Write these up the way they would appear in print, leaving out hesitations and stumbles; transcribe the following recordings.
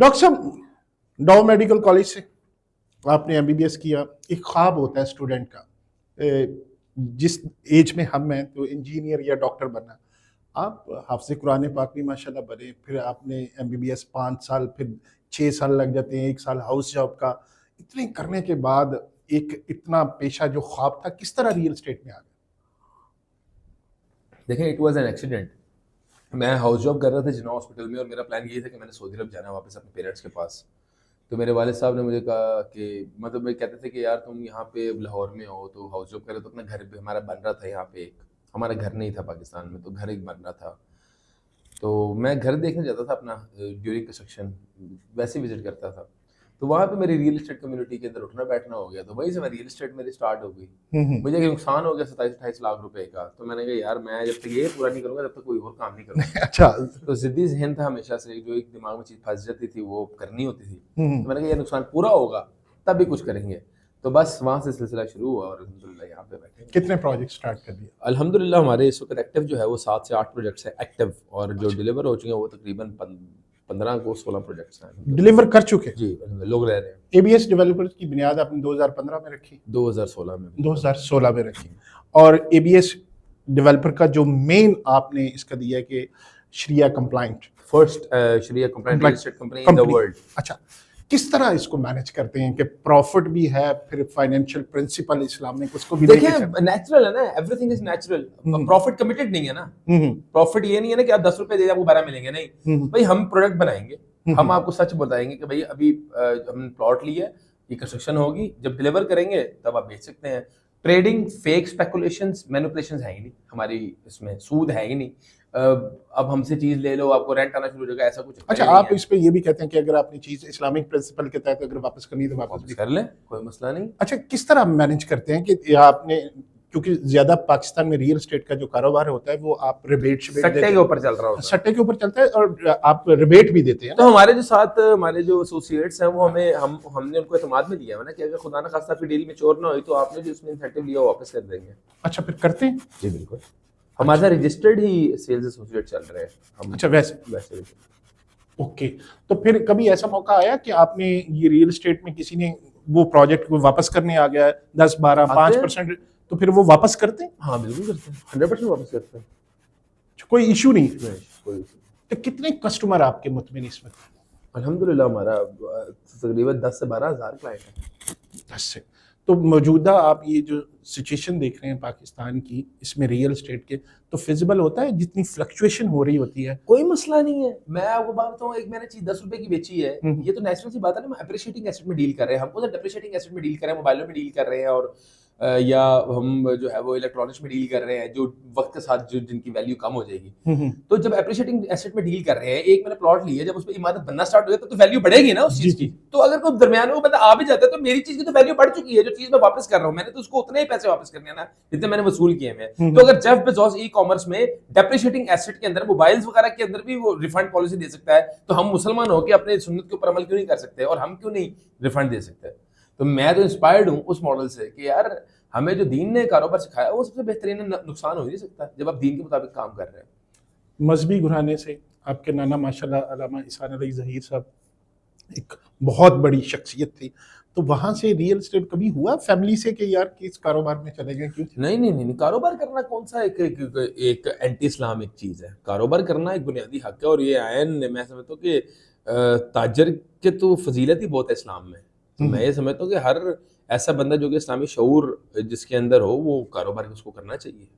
Doctor साहब, डाउ medical college से आपने एमबीबीएस किया। एक ख्वाब होता है स्टूडेंट का, जिस एज में हम हैं तो इंजीनियर या डॉक्टर बनना। आप हाफ़िज़ कुरान पाक भी माशाल्लाह बने, फिर आपने एमबीबीएस 5 साल, फिर 6 साल लग जाते हैं, 1 साल हाउस जॉब का। इतने करने के बाद एक इतना पेशा जो ख्वाब था, किस तरह रियल एस्टेट में आ गया? देखें, इट वाज एन एक्सीडेंट। मैं हाउस जॉब कर रहा था जिन्ना हॉस्पिटल में, और मेरा प्लान ये था कि मैंने सऊदी अरब जाना है वापस अपने पेरेंट्स के पास। तो मेरे वालिद साहब ने मुझे कहा कि मतलब मैं कहते थे कि यार तुम यहाँ पे लाहौर में हो तो हाउस जॉब करे, तो अपना घर भी हमारा बन रहा था यहाँ पे। एक हमारा घर नहीं था पाकिस्तान में, तो घर एक बन रहा था। तो मैं घर देखने जाता था अपना ड्यूरिंग कंस्ट्रक्शन, वैसे विजिट करता था। तो वहाँ पे मेरी रियल एस्टेट कम्युनिटी के अंदर उठना बैठना हो गया, तो वहीं से मेरी रियल एस्टेट मेरी स्टार्ट हो गई। मुझे नुकसान हो गया 27-28 लाख रुपए का। तो मैंने कहा यार मैं जब तक ये पूरा नहीं करूँगा तब तक कोई और काम नहीं करूँगा। अच्छा। तो ज़िद्दी ज़हन था हमेशा से, जो एक दिमाग में चीज़ फंस जाती थी वो करनी होती थी। तो मैंने कहा ये नुकसान पूरा होगा तब भी कुछ करेंगे। तो बस वहाँ से सिलसिला शुरू हुआ और अल्हम्दुलिल्लाह यहाँ पे बैठे। कितने प्रोजेक्ट स्टार्ट कर दिए? अल्हम्दुलिल्लाह हमारे इस वक्त एक्टिव जो है वो 7 से 8 प्रोजेक्ट्स हैं एक्टिव, और जो डिलीवर हो चुके हैं वो तकरीबन 15 को 16 प्रोजेक्ट्स हैं डिलीवर कर चुके। जी, लोग रह रहे हैं। एबीएस डेवलपर्स की बुनियाद आपने 2015 में रखी, 2016 में 2016 में रखी। और एबीएस डेवलपर का जो मेन आपने इसका दिया है कि शरिया कंप्लाइंट, फर्स्ट शरिया compliant real estate company in the world. अच्छा, किस तरह इसको मैनेज करते हैं कि प्रॉफिट भी है, फिर फाइनेंशियल प्रिंसिपल इस्लामिक उसको भी देखिए नेचुरल है ना, everything is natural. Profit committed नहीं है ना। प्रॉफिट ये नहीं है ना कि आप 10 रुपए दे आपको 12 मिलेंगे, नहीं भाई। हम प्रोडक्ट बनाएंगे, हम आपको सच बताएंगे कि भाई अभी हमने प्लॉट लिया है, ये कंस्ट्रक्शन होगी, जब डिलीवर करेंगे तब आप बेच सकते हैं। ट्रेडिंग, फेक स्पेकुलेशंस, मैनिपुलेशंस है ही नहीं हमारी, इसमें सूद है ही नहीं। अब हमसे चीज ले लो आपको रेंट आना शुरू हो जाएगा, ऐसा कुछ। अच्छा, आप इस पे ये भी कहते हैं कि अगर आपने चीज इस्लामिक प्रिंसिपल के तहत अगर वापस करनी है तो वापस भी कर लें, कोई मसला नहीं। अच्छा, किस तरह मैनेज करते हैं कि आपने, क्योंकि ज्यादा पाकिस्तान में रियल एस्टेट का जो कारोबार होता है वो आप रिबेट सट्टे के ऊपर चल रहा होता है, सट्टे के ऊपर चलता है, और आप रिबेट भी देते हैं। तो हमारे जो साथ हमारे जो एसोसिएट्स हैं वो हमने उनको एतमाद में लिया है ना कि अगर खुदा ना खास्ता आपकी डील में चोर ना हुई तो आपने जो उसमें इंसेंटिव लिया वापस कर देंगे। अच्छा, फिर करते हैं? जी बिल्कुल, हमारा रजिस्टर्ड ही सेल्स एसोसिएट चल रहे हैं। अच्छा, वैसे ओके। तो फिर कभी ऐसा मौका आया कि आपने ये रियल एस्टेट में किसी ने वो प्रोजेक्ट को वापस करने आ गया 10, 12, 5%, तो फिर वो वापस करते हैं? हाँ बिल्कुल करते हैं, 100% वापस करते हैं, कोई इशू नहीं। कोई। तो कितने कस्टमर आपके मुतमिन इसमें? अल्हम्दुलिल्लाह हमारा तकरीबन 10 से 12 हज़ार क्लाइंट है। 10 से। तो मौजूदा आप ये जो सिचुएशन देख रहे हैं पाकिस्तान की, इसमें रियल एस्टेट के, तो फिजिबल होता है जितनी फ्लक्चुएशन हो रही होती है? कोई मसला नहीं है। मैं आपको बात बताऊं, एक मैंने चीज 10 रुपए की बेची है, ये तो नेचुरल सी बात है ना। हम अप्रिशिएटिंग एसेट में डील कर रहे हैं, हमको तो डेप्रिशिएटिंग एसेट में डील कर रहे हैं, मोबाइलों में डील कर रहे हैं, और या हम जो है वो इलेक्ट्रॉनिक्स में डील कर रहे हैं जो वक्त के साथ जो जिनकी वैल्यू कम हो जाएगी। तो जब एप्रिशिएटिंग एसेट में डील कर रहे हैं, एक मैंने प्लॉट लिया, जब उस पर इमारत बनना स्टार्ट हो जाता है तो वैल्यू बढ़ेगी ना उस चीज की। तो अगर कोई दरमियान में वो बंदा आ भी जाता है तो मेरी चीज की तो वैल्यू बढ़ चुकी है, जो चीज मैं वापस कर रहा हूँ मैंने तो उसको उतने ही पैसे वापस करने हैं ना जितने मैंने वसूल किए हैं। तो अगर जेफ बेजोस ई कॉमर्स में डेप्रिशिएटिंग एसेट के अंदर मोबाइल्स वगैरह के अंदर भी वो रिफंड पॉलिसी दे सकता है, तो हम मुसलमान होकर अपने सुन्नत के ऊपर अमल क्यों नहीं कर सकते, और हम क्यों नहीं रिफंड दे सकते? तो मैं तो इंस्पायर्ड हूँ उस मॉडल से कि यार हमें जो दीन ने कारोबार सिखाया वो सबसे बेहतरीन है। नुकसान हो ही नहीं सकता जब आप दीन के मुताबिक काम कर रहे हैं। मजहबी घराने से आपके नाना माशाल्लाह अल्लामा इहसान अली ज़हीर साहब एक बहुत बड़ी शख्सियत थी, तो वहाँ से रियल एस्टेट कभी हुआ फैमिली से कि यार किस कारोबार में चले गए, क्यों? नहीं, कारोबार करना कौन सा एक एंटी इस्लामिक चीज़ है। कारोबार करना एक बुनियादी हक है, और ये आयन मैं समझता हूँ कि ताजर के तो फजीलत ही बहुत है इस्लाम में। तो मैं ये समझता हूँ कि हर ऐसा बंदा जो कि इस्लामी शऊर जिसके अंदर हो वो कारोबार उसको करना चाहिए।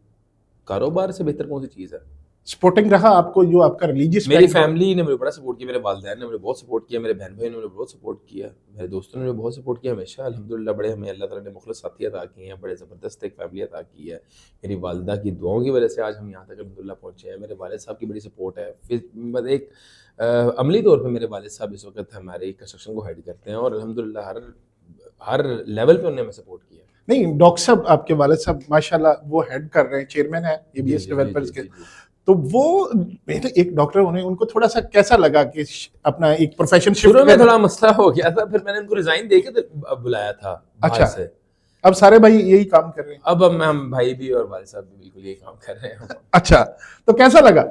कारोबार से बेहतर कौन सी चीज़ है? सपोर्टिंग रहा आपको जो आपका रिलीजियस? मेरी फैमिली ने मुझे बड़ा सपोर्ट किया, मेरे वालिदैन ने मुझे बहुत सपोर्ट किया, मेरे बहन भाई ने मुझे बहुत सपोर्ट किया, मेरे दोस्तों ने मुझे बहुत सपोर्ट किया हमेशा। अल्हम्दुलिल्लाह बड़े हमें अल्लाह ताला ने मुखलिस साथी अता किए हैं, बड़े ज़बरदस्त एक फैमिली अता की है। मेरी वालिदा की दुआओं की वजह से आज हम यहाँ तक अल्हम्दुलिल्लाह पहुँचे हैं। मेरे वालिद साहब की बड़ी सपोर्ट है। फिर एक अमली तौर पर मेरे वालिद साहब इस वक्त हमारे कंस्ट्रक्शन को हेड करते हैं, और अल्हम्दुलिल्लाह हर लेवल पे उन्होंने हमें सपोर्ट किया। नहीं, डॉक्टर साहब आपके वालिद साहब माशाल्लाह वो हेड कर रहे हैं, चेयरमैन है एबीएस डेवलपर्स के। तो वो एक डॉक्टर होने उनको थोड़ा सा कैसा लगा कि अपना एक प्रोफेशन शिफ्ट में थोड़ा मसला हो गया था, फिर मैंने उनको रिजाइन देके तो बुलाया था। अच्छा से अब सारे भाई यही काम कर रहे हैं? अब हम भाई भी और वालिद साहब भी बिल्कुल यही काम कर रहे हैं। अच्छा, तो कैसा लगा?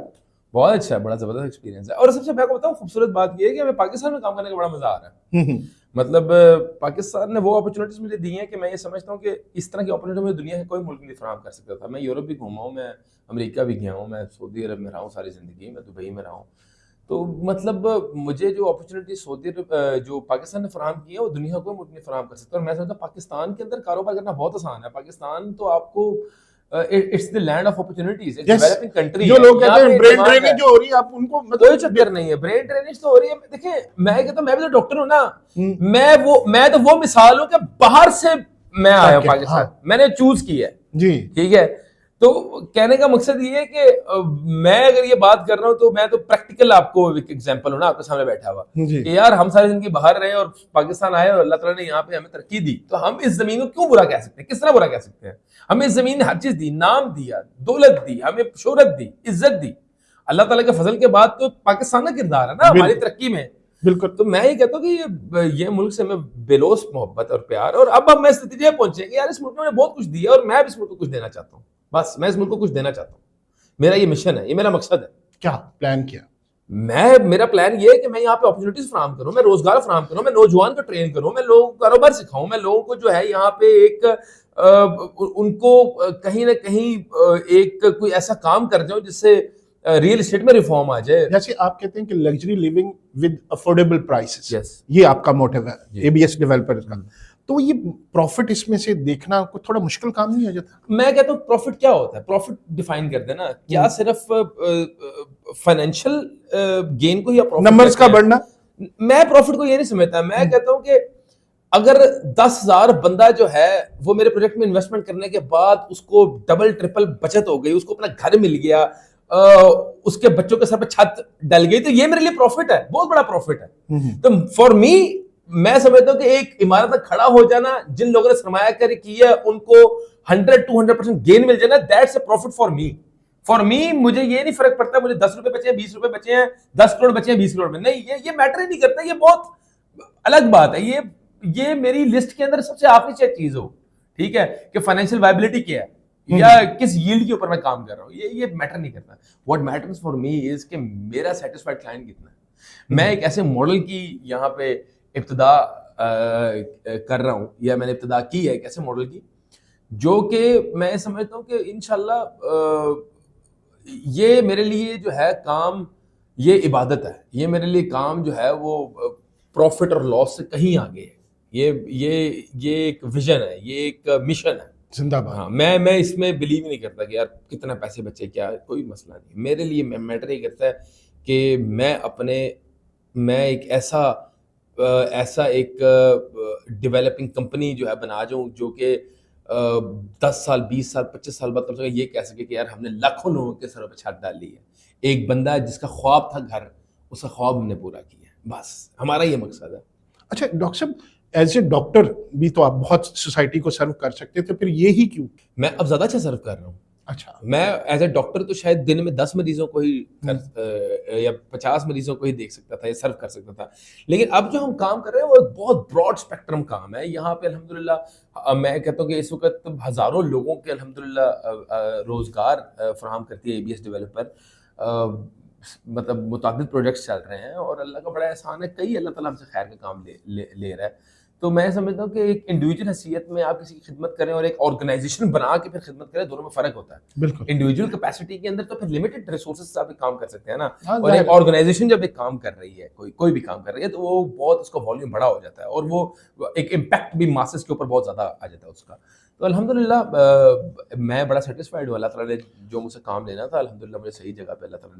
بہت اچھا ہے, بڑا زبردست ایکسپیرینس ہے. اور سب سے میں کو بتاؤں خوبصورت بات یہ ہے کہ ہمیں پاکستان میں کام کرنے کا بڑا مزہ آ رہا ہے. مطلب پاکستان نے وہ اپرچونیٹیز مجھے دی ہیں کہ میں یہ سمجھتا ہوں کہ اس طرح کی اپرچونیٹی مجھے دنیا کے کوئی ملک نہیں فراہم کر سکتا تھا. میں یورپ بھی گھوما ہوں, میں امریکہ بھی گیا ہوں, میں سعودی عرب میں رہا ہوں ساری زندگی, میں دبئی میں رہا ہوں. تو مطلب مجھے جو اپرچونیٹی سعودی عرب جو پاکستان نے فراہم کی ہے وہ دنیا کو کوئی ملک نہیں فراہم کر سکتا. اور میں سمجھتا ہوں پاکستان کے اندر کاروبار کرنا بہت آسان ہے. پاکستان تو آپ کو it's the land of opportunities, ایک ڈیولپنگ کنٹری. جو لوگ کہتے ہیں برین ڈرینیج جو ہو رہی ہے, آپ ان کو کوئی چکر نہیں ہے, برین ڈرینیج تو ہو رہی ہے. دیکھیں میں کہتا ہوں میں بھی تو ڈاکٹر ہوں نا, میں تو وہ مثال ہوں کہ باہر سے میں آیا ہوں پاکستان, میں نے چوز کی ہے جی ٹھیک ہے. تو کہنے کا مقصد یہ ہے کہ میں اگر یہ بات کر رہا ہوں تو میں تو پریکٹیکل آپ کو ایک ایگزامپل ہوں نا آپ کے سامنے بیٹھا ہوا کہ یار ہم ساری زندگی باہر رہے اور پاکستان آئے اور اللہ تعالیٰ نے یہاں پہ ہمیں ترقی دی, تو ہم اس زمین کو کیوں برا کہہ سکتے ہیں, کس طرح برا کہہ سکتے ہیں. ہمیں اس زمین نے ہر چیز دی, نام دیا, دولت دی, ہمیں شہرت دی, عزت دی. اللہ تعالیٰ کے فضل کے بعد تو پاکستان کا کردار ہے نا ہماری ترقی میں. بالکل. تو میں یہ کہتا ہوں کہ یہ ملک سے ہمیں بے لوث محبت اور پیار, اور اب ہم اس نتیجے پہنچے کہ یار اس ملک نے مجھے بہت کچھ دیا اور میں بھی اس ملک کو کچھ دینا چاہتا ہوں. بس میں اس ملک کو کچھ دینا چاہتا ہوں, میرا یہ مشن ہے, یہ میرا مقصد ہے. کیا پلان کیا؟ میرا پلان یہ ہے کہ میں یہاں پہ اپرچونیٹیز فراہم کروں, میں روزگار فراہم کروں, میں نوجوان کو ٹرین کروں, میں لوگوں کو کاروبار سکھاؤں, میں لوگوں کو جو ہے یہاں پہ ایک ان کو کہیں نہ کہیں ایک کوئی ایسا کام کر جاؤں جس سے ریئل اسٹیٹ میں ریفارم آ جائے. جیسے آپ کہتے ہیں کہ luxury living with affordable prices, Yes. یہ آپ کا موٹیو ہے ABS ڈیولپر کا. تو یہ پروفٹ اس میں سے دیکھنا کوئی تھوڑا مشکل کام نہیں ہو جاتا؟ میں کہتا ہوں پروفٹ کیا ہوتا ہے, پروفٹ ڈیفائن کر دینا, کیا صرف فائنینشیل گین کو یا نمبرز کا بڑھنا؟ میں پروفٹ کو یہ نہیں سمجھتا. میں کہتا ہوں کہ اگر 10,000 بندہ جو ہے وہ میرے پروجیکٹ میں انویسٹمنٹ کرنے کے بعد اس کو ڈبل ٹرپل بچت ہو گئی, اس کو اپنا گھر مل گیا, اس کے بچوں کے سر پہ چھت ڈل گئی, تو یہ میرے لیے پروفٹ ہے, بہت بڑا پروفٹ ہے. تو فار می میں سمجھتا ہوں کہ ایک عمارت تک کھڑا ہو جانا, جن لوگوں نے سرمایہ کاری کی ہے ان کو 100-200% گین مل جانا, that's a profit for me. For me مجھے یہ نہیں فرق پڑتا مجھے 10 روپے بچے ہیں, 20 روپے بچے ہیں, 10 کروڑ بچے ہیں, 20 کروڑ میں, نہیں, یہ میٹر ہی نہیں کرتا. یہ بہت الگ بات ہے. یہ میری لسٹ کے اندر سب سے آخری چیز ہو, ٹھیک ہے, کہ فائنینشیل وائبلٹی کیا ہے یا کس ییلڈ کے اوپر میں کام کر رہا ہوں, یہ میٹر نہیں کرتا. واٹ میٹرز فار می از کہ میرا سیٹسفائڈ کلائنٹ کتنا ہے. میں ایک ایسے ماڈل کی یہاں پہ ابتدا کر رہا ہوں, یا میں نے ابتدا کی ہے ایک ایسے ماڈل کی جو کہ میں سمجھتا ہوں کہ انشاءاللہ یہ میرے لیے جو ہے کام, یہ عبادت ہے, یہ میرے لیے کام جو ہے وہ پروفٹ اور لاس سے کہیں آگے ہے. یہ ایک ویژن ہے, یہ ایک مشن ہے. زندہ باد. ہاں, میں اس میں بلیو نہیں کرتا کہ یار کتنا پیسے بچے, کیا کوئی مسئلہ نہیں. میرے لیے میٹر یہ کرتا ہے کہ میں ایک ایسا ایک ڈیولپنگ کمپنی جو ہے بنا جاؤں جو کہ 10 سال 20 سال 25 سال بعد کم سے کم یہ کہہ سکے کہ یار ہم نے لاکھوں لوگوں کے سروں پہ چھت ڈال لی ہے. ایک بندہ جس کا خواب تھا گھر, اس کا خواب ہم نے پورا کیا ہے. بس ہمارا یہ مقصد ہے. اچھا ڈاکٹر صاحب, ایز اے ڈاکٹر بھی تو آپ بہت سوسائٹی کو سرو کر سکتے تھے, پھر یہی کیوں؟ میں اب زیادہ اچھا سرو کر رہا ہوں. اچھا, میں ایز اے ڈاکٹر تو شاید دن میں 10 مریضوں کو ہی یا 50 مریضوں کو ہی دیکھ سکتا تھا یا سرو کر سکتا تھا, لیکن اب جو ہم کام کر رہے ہیں وہ ایک بہت براڈ اسپیکٹرم کام ہے. یہاں پہ الحمدللہ میں کہتا ہوں کہ اس وقت ہزاروں لوگوں کے الحمدللہ روزگار فراہم کرتی ہے ABS ڈیولپر. مطلب متعدد پروجیکٹس چل رہے ہیں اور اللہ کا بڑا احسان ہے, کئی اللہ تعالیٰ ہم سے خیر کا کام لے رہا ہے. تو میں سمجھتا ہوں کہ ایک انڈیویجول حیثیت میں آپ کسی کی خدمت کریں اور ایک آرگنائزیشن بنا کے پھر خدمت کریں, دونوں میں فرق ہوتا ہے. بالکل. انڈیویجول کیپیسٹی کے اندر تو پھر لمیٹڈ ریسورسز سے آپ کام کر سکتے ہیں نا, اور ایک آرگنائزیشن جب ایک کام کر رہی ہے, کوئی بھی کام کر رہی ہے, تو وہ بہت اس کا والیوم بڑا ہو جاتا ہے اور وہ ایک امپیکٹ بھی ماسز کے اوپر بہت زیادہ آ جاتا ہے اس کا. تو الحمدللہ میں بڑا سیٹسفائڈ ہوں. اللہ تعالیٰ نے جو مجھ سے کام لینا تھا الحمدللہ مجھے صحیح جگہ پہ اللہ تعالیٰ نے